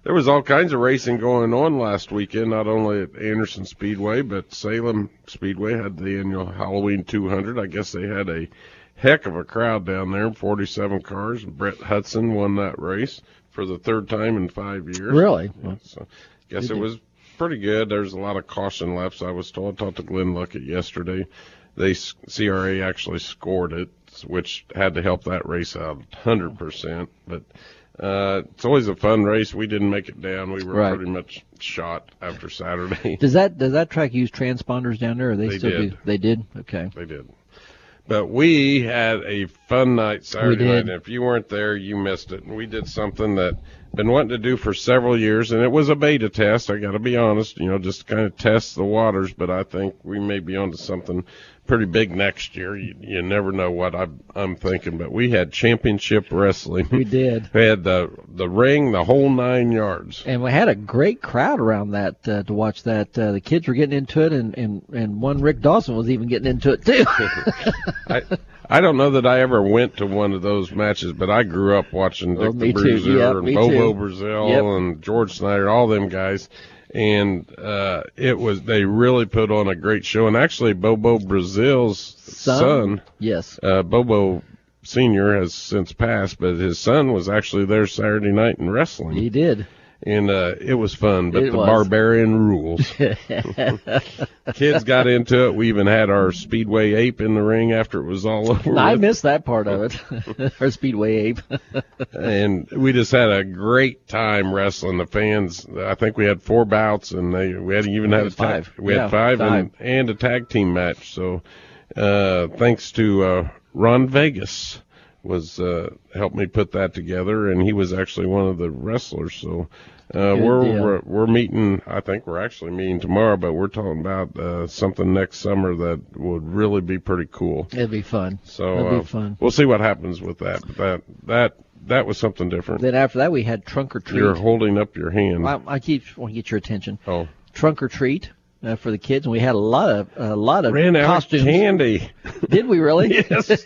there was all kinds of racing going on last weekend, not only at Anderson Speedway, but Salem Speedway had the annual Halloween 200. I guess they had a heck of a crowd down there, 47 cars. Brett Hudson won that race for the third time in 5 years. Really? Yeah, so I guess it was pretty good. There's a lot of caution laps, I was told. I talked to Glenn Luckett yesterday. CRA actually scored it, which had to help that race out 100%. But it's always a fun race. We didn't make it down. We were pretty much shot after Saturday. Does that track use transponders down there? Or they still did. do? They did? Okay. They did. But we had a fun night Saturday night, and if you weren't there, you missed it. And we did something that I've been wanting to do for several years, and it was a beta test, I got to be honest, just to kind of test the waters, but I think we may be onto something pretty big next year. You never know what I'm thinking, but we had championship wrestling. We did. We had the ring, the whole 9 yards. And we had a great crowd around that to watch that. The kids were getting into it, and one Rick Dawson was even getting into it, too. I don't know that I ever went to one of those matches, but I grew up watching Dick the Bruiser and Bobo Brazil and George Snyder, all them guys. And they really put on a great show. And actually, Bobo Brazil's son, yes, Bobo Sr. has since passed, but his son was actually there Saturday night in wrestling. He did. And it was fun, but barbarian rules. Kids got into it. We even had our Speedway ape in the ring after it was all over. I missed that part of it, our Speedway ape. And we just had a great time wrestling. The fans, I think we had 4 bouts, and we had five. We had five. And a tag team match. So thanks to Ron Vegas helped me put that together, and he was actually one of the wrestlers. So we're meeting. I think we're actually meeting tomorrow, but we're talking about something next summer that would really be pretty cool. It'd be fun. So it'd be fun. We'll see what happens with that. But that was something different. Then after that, we had Trunk or Treat. You're holding up your hand. I want to get your attention. Oh, Trunk or Treat. For the kids, and we had a lot of ran out costumes. Of candy. Did we really? Yes,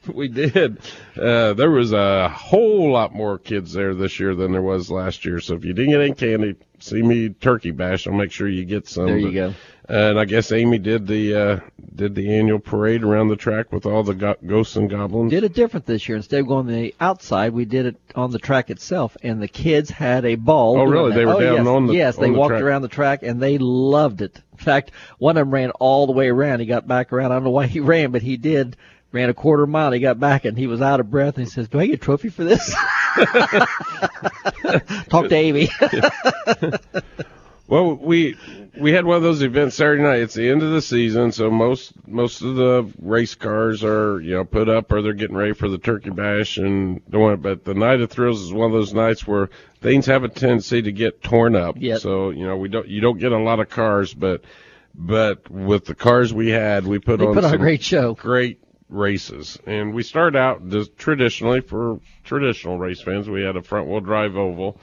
we did. There was a whole lot more kids there this year than there was last year. So if you didn't get any candy, see me Turkey Bash. I'll make sure you get some. There you go. And I guess Amy did the annual parade around the track with all the ghosts and goblins. Did it different this year. Instead of going on the outside, we did it on the track itself, and the kids had a ball. Oh, really? They were down on the Yes, they walked around the track, and they loved it. In fact, one of them ran all the way around. He got back around. I don't know why he ran, but he did. Ran a quarter mile. He got back, and he was out of breath. And he says, "Do I get a trophy for this?" Talk to Amy. Well, we had one of those events Saturday night. It's the end of the season, so most of the race cars are put up or they're getting ready for the Turkey Bash and doing it. But the Night of Thrills is one of those nights where things have a tendency to get torn up. Yep. So you don't get a lot of cars, but with the cars we had, we put on a great show, great races. And we started out just traditionally for traditional race fans. We had a front wheel drive oval.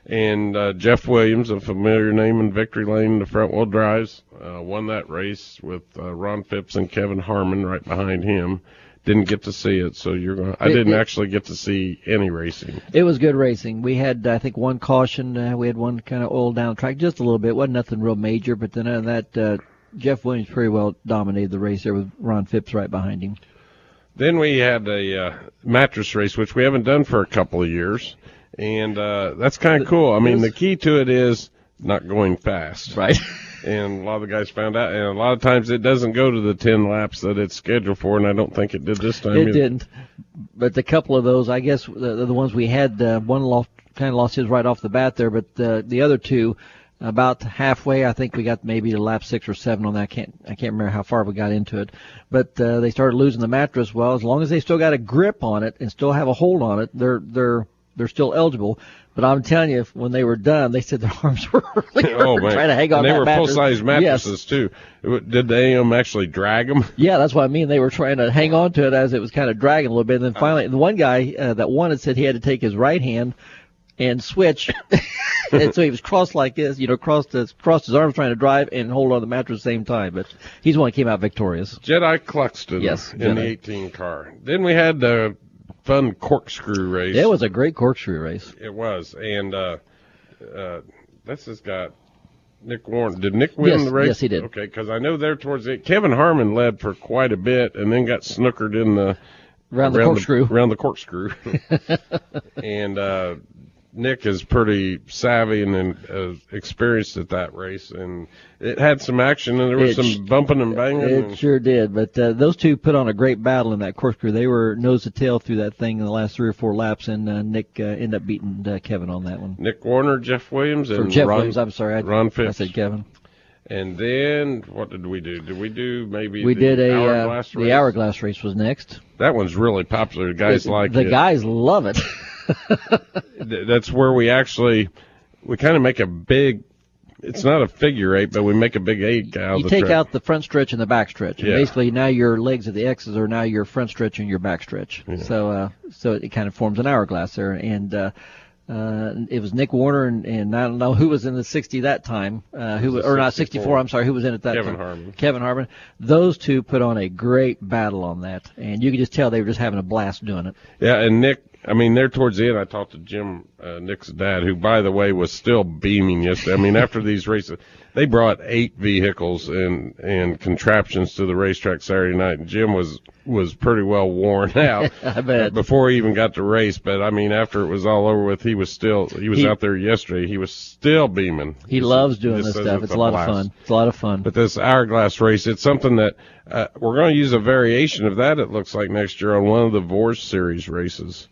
And Jeff Williams, a familiar name in Victory Lane, the front-wheel drives, won that race with Ron Phipps and Kevin Harmon right behind him. Didn't get to see it, so I didn't actually get to see any racing. It was good racing. We had, I think, one caution. We had one kind of oiled down track just a little bit. Wasn't nothing real major, but then that Jeff Williams pretty well dominated the race there with Ron Phipps right behind him. Then we had a mattress race, which we haven't done for a couple of years. And that's kind of cool. I mean, the key to it is not going fast. Right. And a lot of the guys found out. And a lot of times it doesn't go to the 10 laps that it's scheduled for, and I don't think it did this time. It didn't. But the couple of those, I guess, the ones we had, one kind of lost his right off the bat there, but the other two, about halfway, I think we got maybe to lap 6 or 7 on that. I can't remember how far we got into it. But they started losing the mattress. Well, as long as they still got a grip on it and still have a hold on it, they're still eligible. But I'm telling you, when they were done, they said their arms were really trying to hang on. And they were mattress. full-size mattresses, too. Did any of them actually drag them? Yeah, that's what I mean. They were trying to hang on to it as it was kind of dragging a little bit. And then finally, the one guy that won it said he had to take his right hand and switch. And so he was crossed like this, crossed his arms trying to drive and hold on the mattress at the same time. But he's the one that came out victorious. Jedi Cluxton in the 18 car. Then we had the fun corkscrew race. It was a great corkscrew race. It was, and this has got Nick Warren. Did Nick win the race? Yes, he did. Okay, because I know there towards the Kevin Harmon led for quite a bit and then got snookered in the around the corkscrew. Around the corkscrew. And Nick is pretty savvy and experienced at that race, and it had some action, and there was some bumping and banging. It sure did, but those two put on a great battle in that corkscrew. They were nose to tail through that thing in the last 3 or 4 laps, and Nick ended up beating Kevin on that one. Nick Warner, Jeff Williams, and Williams. I'm sorry, Ron Phipps. I said Kevin. And then what did we do? Did we do maybe Hourglass race? The Hourglass race was next. That one's really popular. The guys like it. The guys love it. That's where we kind of make a big, it's not a figure 8, but we make a big 8 out of the track. You take out the front stretch and the back stretch. And basically now your legs of the X's are now your front stretch and your back stretch. Yeah. So it kind of forms an hourglass there. And it was Nick Warner and I don't know who was in the 60 that time, not 64, I'm sorry, who was in it that time? Kevin Harmon. Those two put on a great battle on that, and you could just tell they were just having a blast doing it. Yeah, and Nick, I mean, there towards the end, I talked to Jim, Nick's dad, who, by the way, was still beaming yesterday. I mean, after these races, they brought 8 vehicles and contraptions to the racetrack Saturday night, and Jim was pretty well worn out. I bet. Before he even got to race. But, I mean, after it was all over with, he was out there yesterday. He was still beaming. He loves doing this stuff. It's a lot of fun. It's a lot of fun. But this Hourglass race, it's something that we're going to use a variation of that, it looks like, next year on one of the Vors Series races.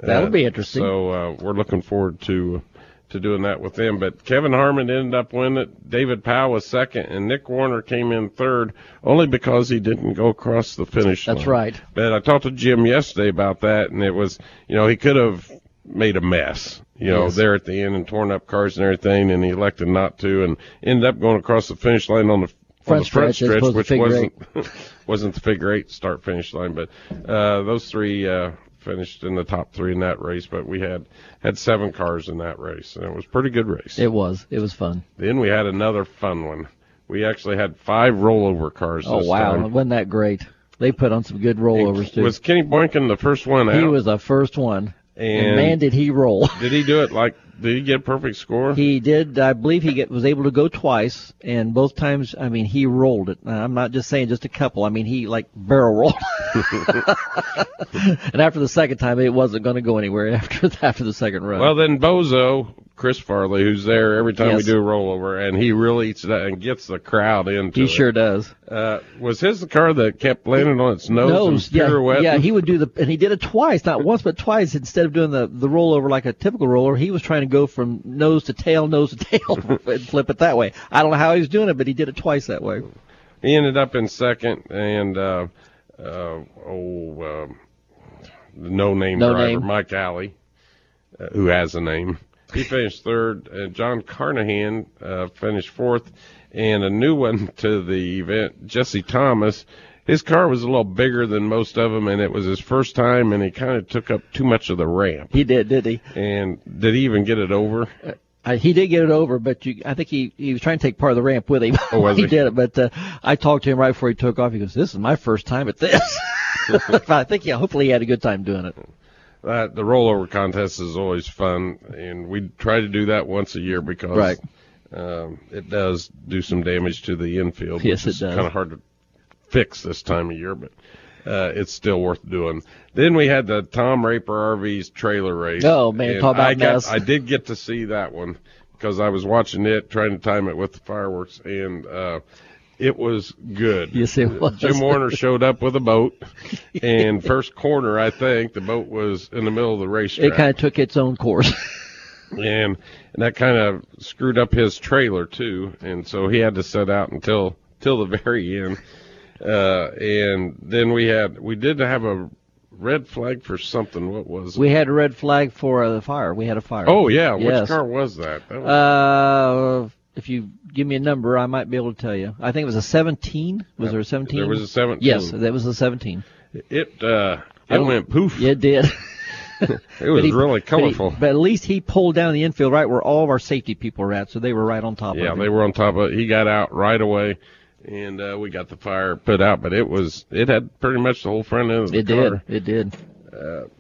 That'll be interesting. So we're looking forward to doing that with them. But Kevin Harmon ended up winning it. David Powell was second, and Nick Warner came in third, only because he didn't go across the finish line. That's right. But I talked to Jim yesterday about that, and it was, he could have made a mess, there at the end and torn up cars and everything, and he elected not to, and ended up going across the finish line on the front stretch, which wasn't the figure 8 start finish line. But those three finished in the top 3 in that race, but we had 7 cars in that race, and it was a pretty good race. It was fun. Then we had another fun one. We actually had 5 rollover cars this time. Oh, wow. Wasn't that great? They put on some good rollovers, too. Was Kenny Boynton the first one out? He was the first one. And man, did he roll. Did he do it did he get a perfect score? He did. I believe he was able to go twice, and both times, I mean, he rolled it. I'm not just saying just a couple. I mean, he barrel rolled. And after the second time, it wasn't going to go anywhere after the second run. Well, then Bozo, Chris Farley, who's there every time we do a rollover, and he really eats that and gets the crowd into it. He sure does. Was his the car that kept landing on its nose and pirouetting? Yeah, he would do and he did it twice, not once but twice. Instead of doing the rollover like a typical roller, he was trying to go from nose to tail, and flip it that way. I don't know how he was doing it, but he did it twice that way. He ended up in second, and the no-name driver, Mike Alley, who has a name, he finished third. John Carnahan finished fourth, and a new one to the event, Jesse Thomas. His car was a little bigger than most of them, and it was his first time, and he kind of took up too much of the ramp. He did he? And did he even get it over? He did get it over, but I think he was trying to take part of the ramp with him. Oh, was he? He did it, but I talked to him right before he took off. He goes, "This is my first time at this." But I think, hopefully he had a good time doing it. The rollover contest is always fun, and we try to do that once a year because it does do some damage to the infield. Yes, which is it does. Kind of hard to fix this time of year, but it's still worth doing. Then we had the Tom Raper RV's trailer race. Oh, man, talk about mess. I did get to see that one because I was watching it, trying to time it with the fireworks, and it was good. Yes, it was. Jim Warner showed up with a boat, and first corner, I think, the boat was in the middle of the racetrack. It kind of took its own course. and that kind of screwed up his trailer, too, and so he had to set out until the very end. And then we did have a red flag for something. What was it? We had a red flag for the fire. We had a fire. Oh, yeah. Yes. Which car was that? If you give me a number, I might be able to tell you. I think it was a 17. Was there a 17? There was a 17. Yes, that was a 17. It went poof. It did. It was really colorful. But at least he pulled down the infield right where all of our safety people were at, so they were right on top of it. Yeah, they were on top of it. He got out right away, and we got the fire put out. But it had pretty much the whole front end of the car. It did.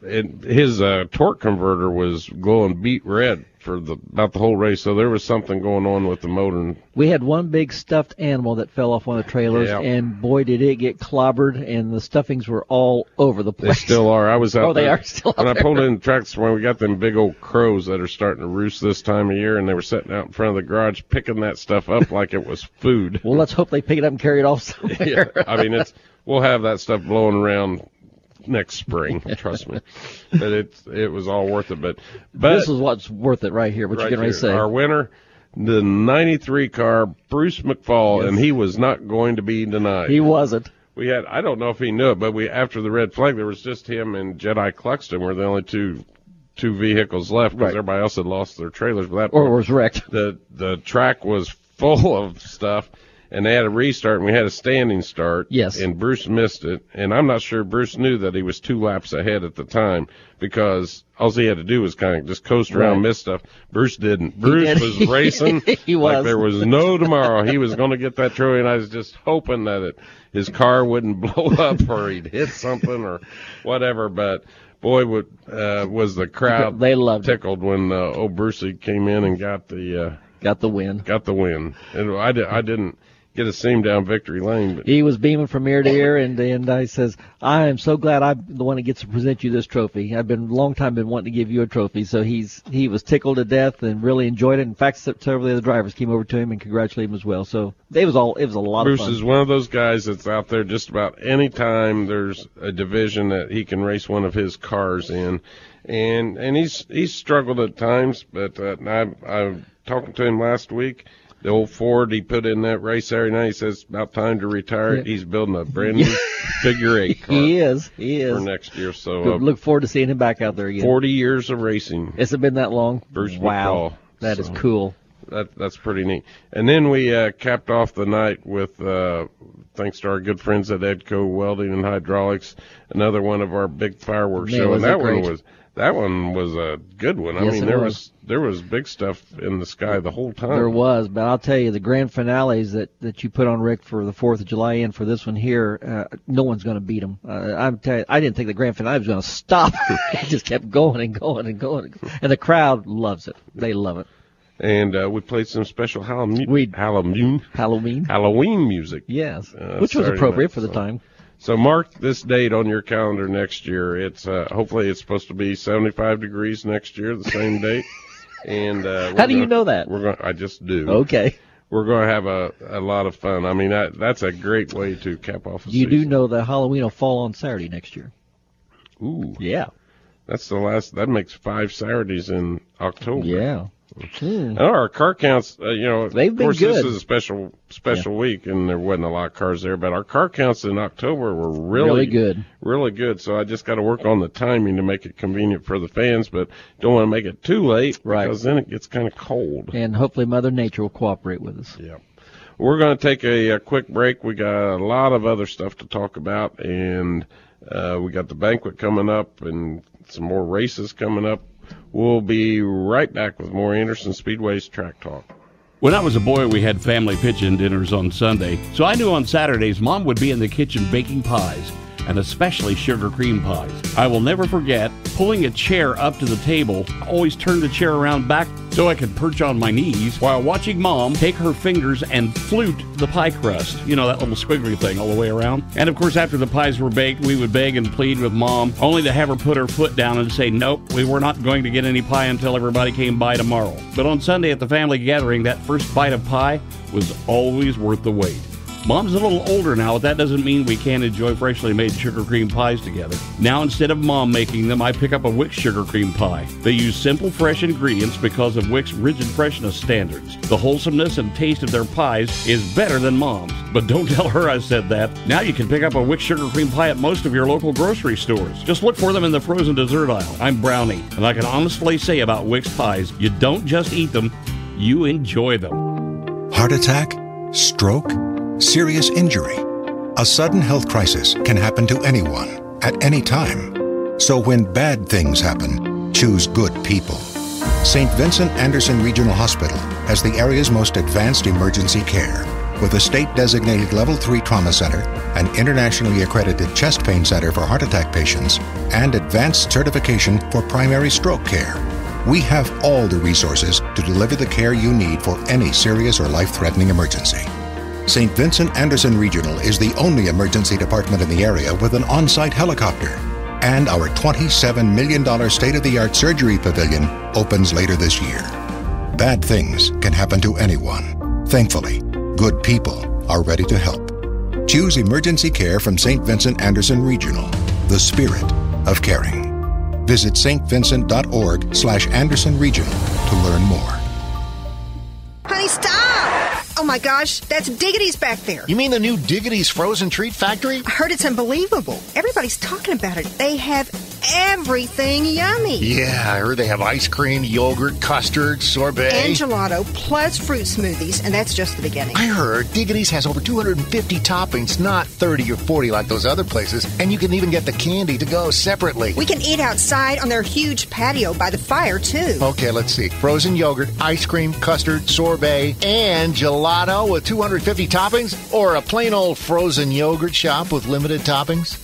his torque converter was glowing beet red for about the whole race, so there was something going on with the motor. We had one big stuffed animal that fell off one of the trailers, and boy, did it get clobbered, and the stuffings were all over the place. They still are. I was out there. They are still out when there. I pulled in the tracks, when we got them big old crows that are starting to roost this time of year, and they were sitting out in front of the garage picking that stuff up like it was food. Well, let's hope they pick it up and carry it off somewhere. Yeah, I mean, we'll have that stuff blowing around next spring, trust me. But it was all worth it. But this is what's worth it right here. What you going to say? Our winner, the 93 car, Bruce McFall, and he was not going to be denied. He wasn't. We had, I don't know if he knew it, but after the red flag, there was just him and Jedi Cluxton were the only two vehicles left because everybody else had lost their trailers. But or was wrecked. The track was full of stuff. And they had a restart, and we had a standing start. Yes. And Bruce missed it. And I'm not sure Bruce knew that he was 2 laps ahead at the time because all he had to do was kind of just coast around, miss stuff. Bruce didn't. Bruce was racing he was. like there was no tomorrow. He was going to get that trophy, and I was just hoping that his car wouldn't blow up or he'd hit something or whatever. But boy, was the crowd they loved tickled when old Brucey came in and got the win. Got the win. And I didn't get to see him down victory lane. But he was beaming from ear to ear, and I says, I am so glad I'm the one that gets to present you this trophy. I've been a long time been wanting to give you a trophy. So he was tickled to death and really enjoyed it. In fact, several of the drivers came over to him and congratulated him as well. So it was a lot Bruce of fun. Bruce is one of those guys that's out there just about any time there's a division that he can race one of his cars in. And he's struggled at times, but I talking to him last week. The old Ford he put in that race Saturday night, he says it's about time to retire. He's building a brand new figure 8 car. He is. For next year. So look forward to seeing him back out there again. 40 years of racing. Has it been that long? Bruce wow. McFall. That is cool. That's pretty neat. And then we capped off the night with, thanks to our good friends at Edco Welding and Hydraulics, another one of our big fireworks show. And that one was a good one. Yes, I mean, there was big stuff in the sky the whole time. There was, but I'll tell you, the grand finales that you put on, Rick, for the 4th of July and for this one here, no one's going to beat them. I'm telling you, I didn't think the grand finale was going to stop. It just kept going and going and going. And the crowd loves it. They love it. And we played some special Halloween music. Yes, which was appropriate for the time. So mark this date on your calendar next year. It's hopefully it's supposed to be 75 degrees next year, the same date. And how do you know that? I just do. Okay. We're going to have a lot of fun. I mean, that's a great way to cap off a season. You do know that Halloween will fall on Saturday next year. Ooh. Yeah. That's that makes 5 Saturdays in October. Yeah. Our car counts, they've been of course, good. This is a special week, and there wasn't a lot of cars there, but our car counts in October were really good. Really good. So I just got to work on the timing to make it convenient for the fans, but don't want to make it too late because then it gets kind of cold. And hopefully Mother Nature will cooperate with us. Yeah. We're going to take a quick break. We got a lot of other stuff to talk about, and we got the banquet coming up and some more races coming up. We'll be right back with more Anderson Speedway's Track Talk. When I was a boy, we had family pitch-in dinners on Sunday, so I knew on Saturdays Mom would be in the kitchen baking pies, and especially sugar cream pies. I will never forget pulling a chair up to the table. I always turned the chair around back so I could perch on my knees while watching Mom take her fingers and flute the pie crust. You know, that little squiggly thing all the way around. And of course, after the pies were baked, we would beg and plead with Mom, only to have her put her foot down and say, nope, we were not going to get any pie until everybody came by tomorrow. But on Sunday at the family gathering, that first bite of pie was always worth the wait. Mom's a little older now, but that doesn't mean we can't enjoy freshly made sugar cream pies together. Now, instead of Mom making them, I pick up a Wix sugar cream pie. They use simple, fresh ingredients because of Wix rigid freshness standards. The wholesomeness and taste of their pies is better than Mom's. But don't tell her I said that. Now you can pick up a Wix sugar cream pie at most of your local grocery stores. Just look for them in the frozen dessert aisle. I'm Brownie, and I can honestly say about Wix pies, you don't just eat them, you enjoy them. Heart attack? Stroke? Serious injury. A sudden health crisis can happen to anyone, at any time. So when bad things happen, choose good people. St. Vincent Anderson Regional Hospital has the area's most advanced emergency care. with a state-designated Level 3 trauma center, an internationally accredited chest pain center for heart attack patients, and advanced certification for primary stroke care. We have all the resources to deliver the care you need for any serious or life-threatening emergency. St. Vincent Anderson Regional is the only emergency department in the area with an on-site helicopter. And our $27 million state-of-the-art surgery pavilion opens later this year. Bad things can happen to anyone. Thankfully, good people are ready to help. Choose emergency care from St. Vincent Anderson Regional, the spirit of caring. Visit stvincent.org/Anderson Regional to learn more. Honey, stop! Oh my gosh, that's Diggity's back there. You mean the new Diggity's Frozen Treat Factory? I heard it's unbelievable. Everybody's talking about it. They have everything yummy. Yeah, I heard they have ice cream, yogurt, custard, sorbet. And gelato, plus fruit smoothies, and that's just the beginning. I heard Diggity's has over 250 toppings, not 30 or 40 like those other places, and you can even get the candy to go separately. We can eat outside on their huge patio by the fire, too. Okay, let's see. Frozen yogurt, ice cream, custard, sorbet, and gelato with 250 toppings, or a plain old frozen yogurt shop with limited toppings?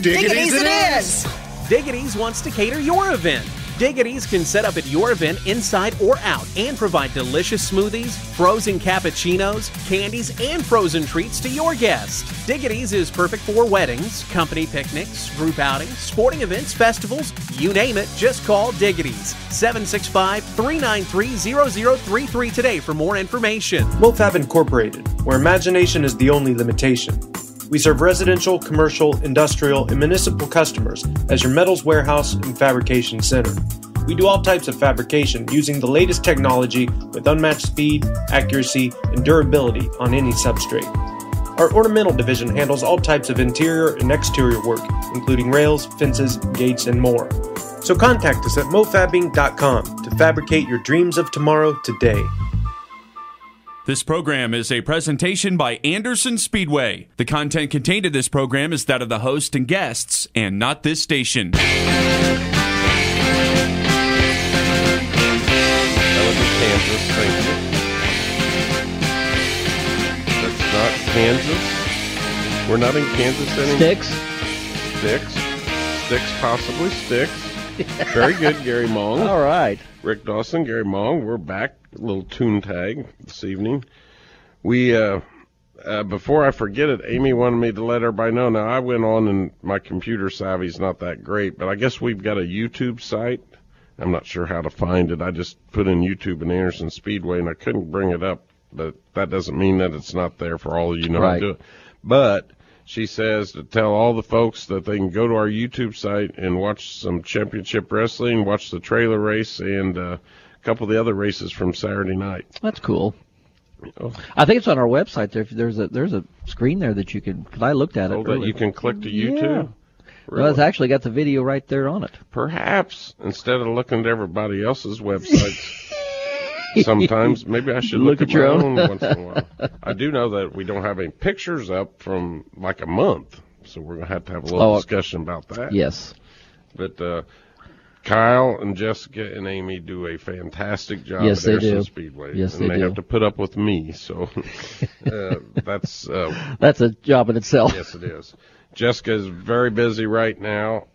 Diggity's it is! Diggity's wants to cater your event. Diggity's can set up at your event inside or out and provide delicious smoothies, frozen cappuccinos, candies, and frozen treats to your guests. Diggity's is perfect for weddings, company picnics, group outings, sporting events, festivals, you name it, just call Diggity's. 765-393-0033 today for more information. MoFab Incorporated, where imagination is the only limitation. We serve residential, commercial, industrial, and municipal customers as your metals warehouse and fabrication center. We do all types of fabrication using the latest technology with unmatched speed, accuracy, and durability on any substrate. Our ornamental division handles all types of interior and exterior work, including rails, fences, gates, and more. So contact us at mofabbing.com to fabricate your dreams of tomorrow today. This program is a presentation by Anderson Speedway. The content contained in this program is that of the host and guests, and not this station. That was in Kansas, thank you. That's not Kansas. We're not in Kansas anymore. Sticks, possibly Sticks. Very good, Gary Mong. All right. Rick Dawson, Gary Mong. We're back. A little tune tag this evening. We, before I forget it, Amy wanted me to let everybody know. Now, I went on and my computer savvy's not that great, but I guess we've got a YouTube site. I'm not sure how to find it. I just put in YouTube and Anderson Speedway, and I couldn't bring it up, but that doesn't mean that it's not there for all of you know how to do it. But she says to tell all the folks that they can go to our YouTube site and watch some championship wrestling, watch the trailer race, and a couple of the other races from Saturday night. That's cool. Oh. I think it's on our website. There's a screen there that you can, because I looked at it. That you can click to YouTube? Yeah. Really? Well, it's actually got the video right there on it. Perhaps, instead of looking at everybody else's websites, sometimes maybe I should look at your own once in a while. I do know that we don't have any pictures up from like a month, so we're going to have a little discussion about that. Yes. But Kyle and Jessica and Amy do a fantastic job at Anderson Speedway. Yes, and they do. have to put up with me, so that's a job in itself. Yes, it is. Jessica is very busy right now,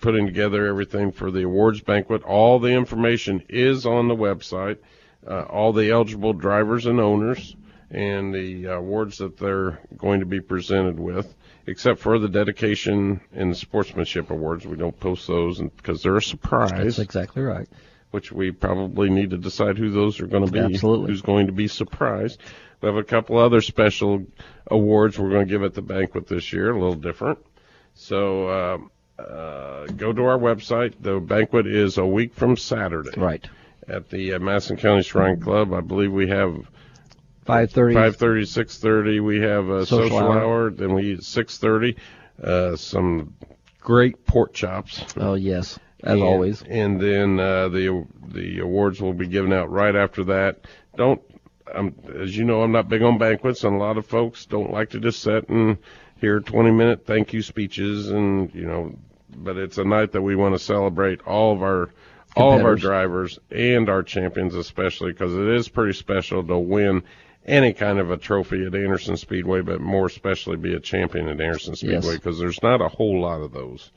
putting together everything for the awards banquet. All the information is on the website, all the eligible drivers and owners, and the awards that they're going to be presented with, except for the dedication and the sportsmanship awards. We don't post those because they're a surprise. That's exactly right. Which we probably need to decide who those are going to be. Absolutely. Who's going to be surprised. We have a couple other special awards we're going to give at the banquet this year, a little different. So go to our website. The banquet is a week from Saturday. Right. At the Madison County Shrine Club. I believe we have 5:30, 6:30. We have a social hour. Then we eat at 6:30. Some great pork chops. Oh, yes. As always. And then the awards will be given out right after that. As you know, I'm not big on banquets, and a lot of folks don't like to just sit and hear 20-minute thank you speeches, but it's a night that we want to celebrate all of our drivers and our champions, especially because it is pretty special to win any kind of a trophy at Anderson Speedway, but more especially be a champion at Anderson Speedway, because there's not a whole lot of those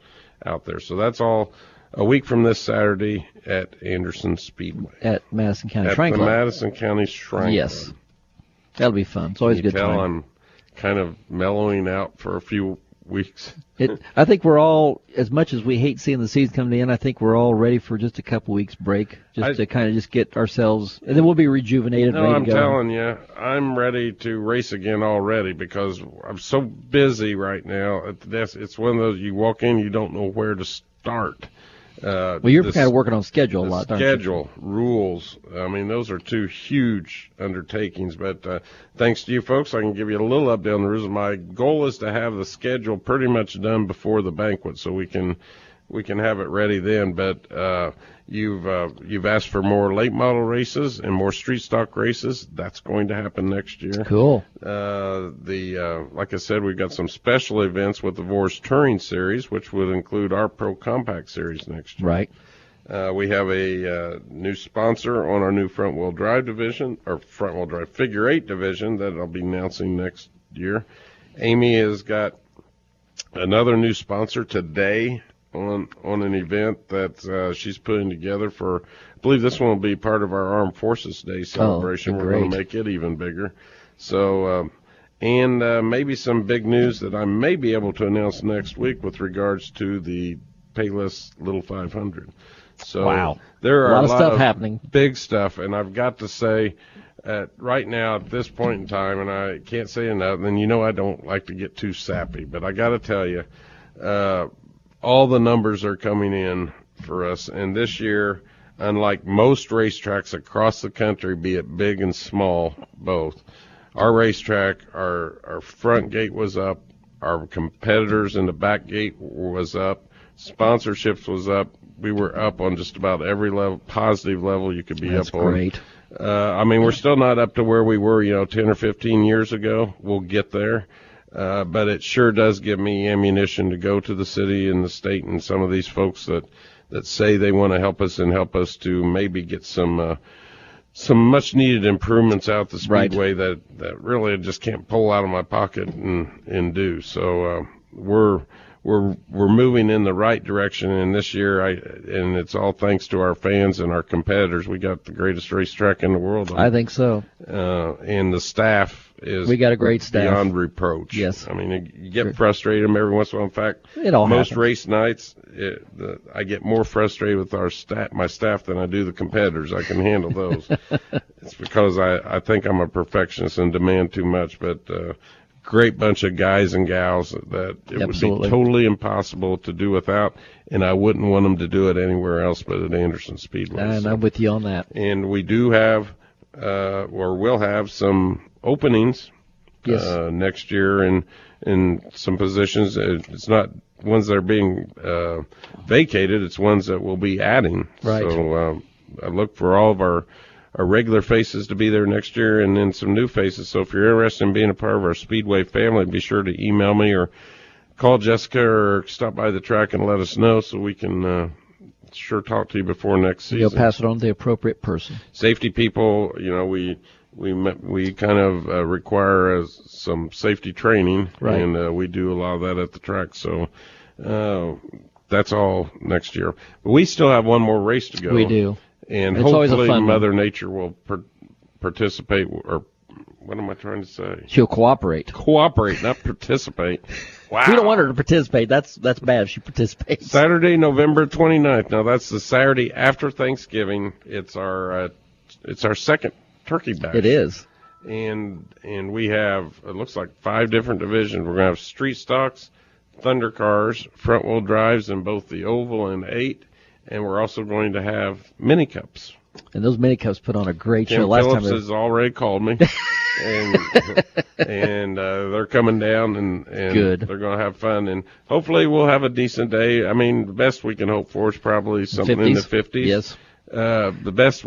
out there. So that's all a week from this Saturday at Anderson Speedway. At Madison County Shrine Club. At the Madison County Shrine Yes. Club. That'll be fun. It's always a good time. I'm kind of mellowing out for a few weeks. I think we're all, as much as we hate seeing the season come to the end, I think we're all ready for just a couple weeks break, to kind of just get ourselves, and then we'll be rejuvenated. No, ready to go. I'm telling you, I'm ready to race again already because I'm so busy right now. It's one of those, you walk in, you don't know where to start. Well, you're kind of working on schedule a lot, aren't you? Schedule, rules. I mean, those are two huge undertakings. But thanks to you folks, I can give you a little update on the rules. My goal is to have the schedule pretty much done before the banquet, so we can have it ready then. But you've asked for more late model races and more street stock races. That's going to happen next year. Cool. Like I said, we've got some special events with the Vors Touring Series, which would include our Pro Compact Series next year. Right. We have a new sponsor on our new front-wheel drive division, or front-wheel drive figure 8 division that I'll be announcing next year. Amy has got another new sponsor today on an event that she's putting together for, I believe this one will be part of our Armed Forces Day celebration. We're going to make it even bigger. So, and maybe some big news that I may be able to announce next week with regards to the Payless Little 500. So wow. There are a lot of stuff happening. Big stuff, and I've got to say, right now at this point in time, and I can't say enough, and you know I don't like to get too sappy, but I got to tell you, all the numbers are coming in for us, and this year, unlike most racetracks across the country, be it big and small, both, our racetrack, our front gate was up, our competitors in the back gate was up, sponsorships was up. We were up on just about every level, positive level you could be up on. That's great. I mean, we're still not up to where we were, 10 or 15 years ago. We'll get there. But it sure does give me ammunition to go to the city and the state and some of these folks that say they want to help us and help us to maybe get some much needed improvements out the Speedway that really I just can't pull out of my pocket and do. So we're moving in the right direction, and this year and it's all thanks to our fans and our competitors. We got the greatest racetrack in the world. I think so. And the staff we got a great staff beyond reproach. Yes. I mean, you get frustrated with them every once in a while. In fact, most happens. Race nights, I get more frustrated with my staff than I do the competitors. I can handle those. It's because I think I'm a perfectionist and demand too much, but great bunch of guys and gals that it would be totally impossible to do without, and I wouldn't want them to do it anywhere else but at Anderson Speedway. And I'm with you on that. And we do have, or will have, some openings next year in some positions. It's not ones that are being vacated, it's ones that we'll be adding. Right. So I look for all of our regular faces to be there next year, and then some new faces. So if you're interested in being a part of our Speedway family, be sure to email me or call Jessica or stop by the track and let us know so we can sure talk to you before next season. You'll pass it on to the appropriate person. Safety people, we kind of require some safety training, right. And we do a lot of that at the track. So that's all next year. But we still have one more race to go. We do. And it's hopefully Mother Nature will participate, or what am I trying to say? She'll cooperate. Cooperate, not participate. Wow. We don't want her to participate. That's bad if she participates. Saturday, November 29th. Now, that's the Saturday after Thanksgiving. It's our second turkey bash. It is. And we have, it looks like 5 different divisions. We're going to have street stocks, thunder cars, front-wheel drives in both the oval and 8. And we're also going to have mini cups. And those mini cups put on a great show. Last Phillips has already called me, and they're coming down, and good. They're going to have fun, and hopefully we'll have a decent day. I mean, the best we can hope for is probably something 50s. In the 50s. Yes. The best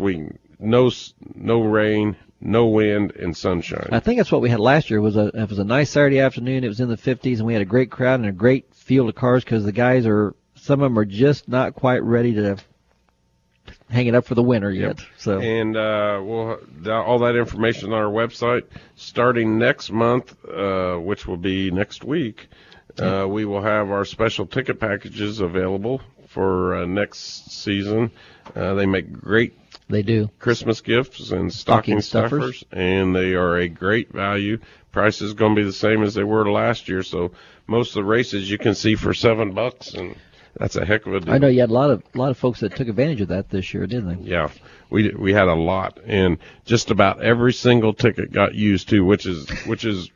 no rain, no wind, and sunshine. I think that's what we had last year. It was a nice Saturday afternoon. It was in the 50s, and we had a great crowd and a great field of cars because the guys some of them are just not quite ready to hanging up for the winter yet. So, and we'll all that information on our website. Starting next month, which will be next week, we will have our special ticket packages available for next season. They make great Christmas gifts and stocking stuffers, and they are a great value. Price is going to be the same as they were last year, so most of the races you can see for $7, and that's a heck of a deal. I know you had a lot of folks that took advantage of that this year, didn't they? Yeah, we had a lot, and just about every single ticket got used too, which is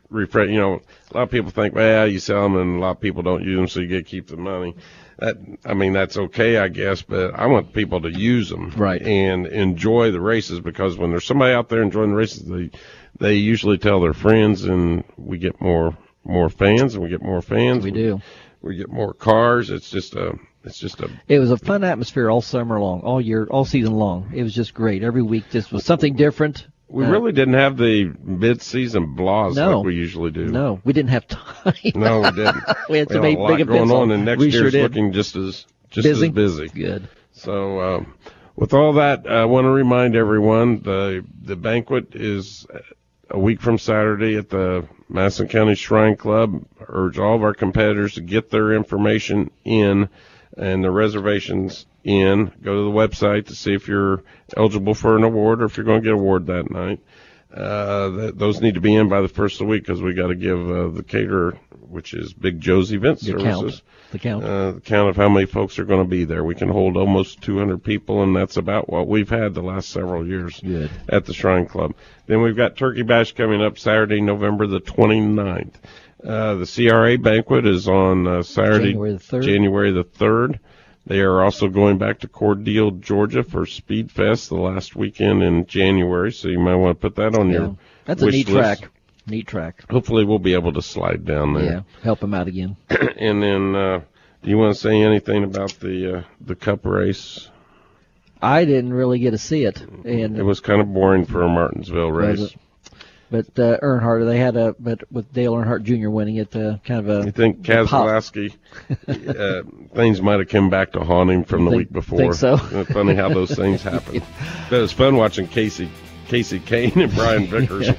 refreshing. You know, a lot of people think, well, you sell them, and a lot of people don't use them, so you get to keep the money. That's okay, I guess, but I want people to use them and enjoy the races, because when there's somebody out there enjoying the races, they usually tell their friends, and we get more fans, and we get more fans. We do. We get more cars. It was a fun atmosphere all summer long, all season long. It was just great. Every week just was something different. We really didn't have the mid-season blahs like we usually do. No, we didn't have time. No, we didn't. We had so many big events going on, and next year's looking just as busy. Good. So, with all that, I want to remind everyone the banquet is a week from Saturday at the Madison County Shrine Club. I urge all of our competitors to get their information in and the reservations in. Go to the website to see if you're eligible for an award or if you're going to get an award that night. Those need to be in by the first of the week, because we got to give the caterer, which is Big Joe's Event Services, the count of how many folks are going to be there. We can hold almost 200 people, and that's about what we've had the last several years at the Shrine Club. Then we've got Turkey Bash coming up Saturday, November the 29th. The CRA banquet is on Saturday, January the 3rd. They are also going back to Cordele, Georgia for Speed Fest the last weekend in January, so you might want to put that on your That's a neat list. Neat track. Hopefully we'll be able to slide down there. Yeah, help them out again. And then, do you want to say anything about the Cup race? I didn't really get to see it. And it was kind of boring for a Martinsville race. But Earnhardt, they had but with Dale Earnhardt Jr. winning it, kind of a. You think Keselowski, things might have come back to haunt him from the week before. Think so? It's funny how those things happen. But it was fun watching Casey Kane and Brian Vickers.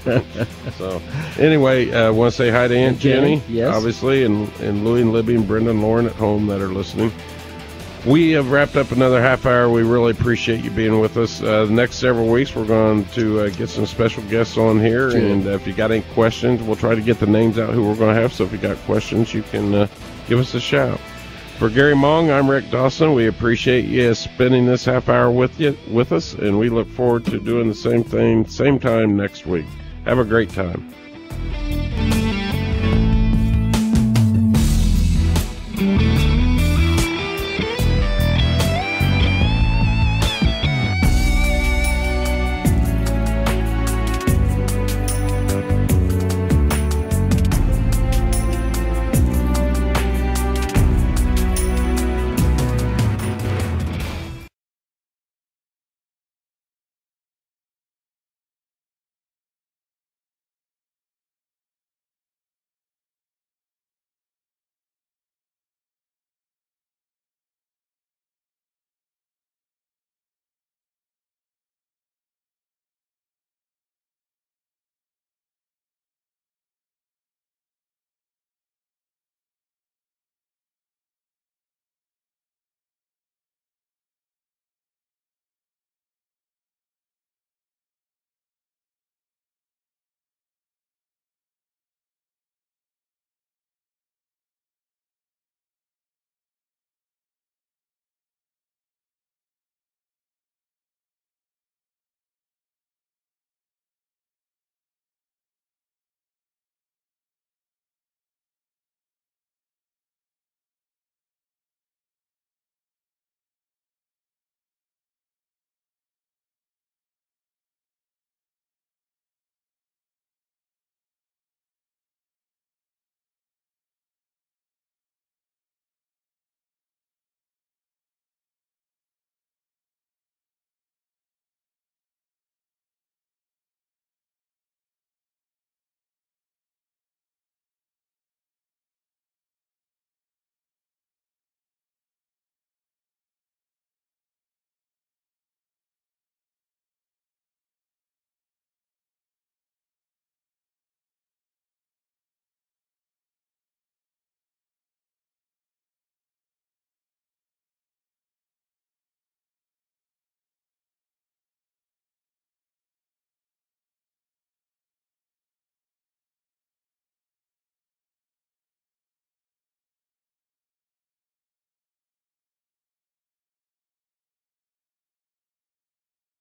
So anyway, I want to say hi to Aunt Jenny, obviously, and Louie and Libby and Brenda and Lauren at home that are listening. We have wrapped up another half hour. We really appreciate you being with us. The next several weeks, we're going to get some special guests on here. Sure. And if you got any questions, we'll try to get the names out who we're going to have. So if you got questions, you can give us a shout. For Gary Mong, I'm Rick Dawson. We appreciate you spending this half hour with us, and we look forward to doing the same thing, same time next week. Have a great time.